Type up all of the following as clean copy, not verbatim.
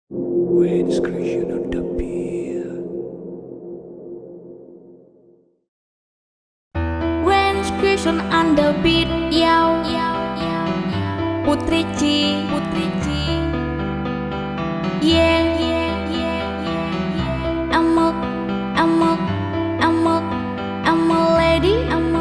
When discretion on the beer. When discretion on the beat, yo. Putri Ci, yeah. I'm a lady, I'm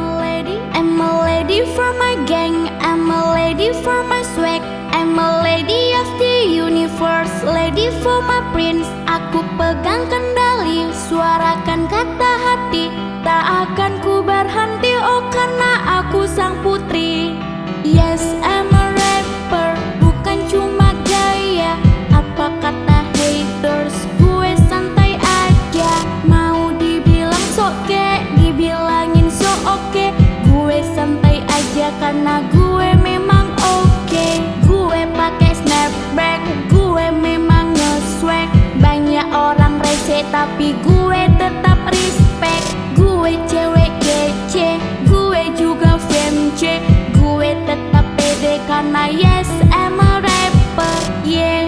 a lady for my gang, I'm a lady for my swag, I'm a lady of the universe, lady for my prince. Aku pegang kendali, suarakan kata hati, tak akan ku berhenti, oh karena aku sang putri. Yes, I'm a rapper, bukan cuma gaya. Apa kata haters, gue santai aja. Mau dibilang soke, dibilangin so oke. Gue santai aja karena gue memang oke. Gue pakai snapback, gue memang nge-swag. Banyak orang rese tapi gue tetap respect. Gue cewek kece, gue juga femce. Gue tetap pede karena yes, I'm a rapper, yeah.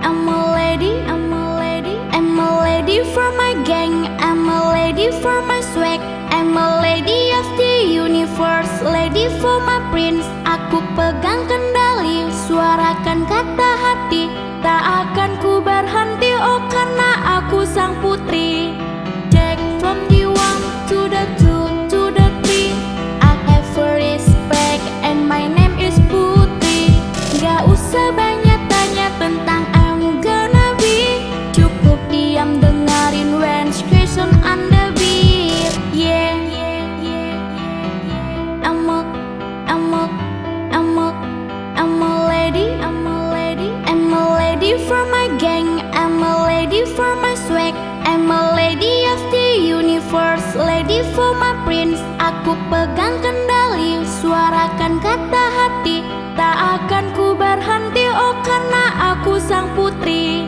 I'm a lady, I'm a lady for my gang, I'm a lady for my swag, I'm a lady of the universe, lady for my prince. Aku pegang kendali, suarakan kata hati, tak akan ku berhenti, oh karena aku sang putri. Check from the 1 to the 2 to the 3, I have a respect and my name is Putri. Gak usah banyak tanya tentang I'm gonna be, cukup diam dengerin when discretion on the beat, yeah. I'm a lady, I'm a lady for my gang, I'm a lady for my swag, I'm a lady of the universe, lady for my prince. Aku pegang kendali, suarakan kata hati, tak akan ku berhenti, oh karena aku sang putri,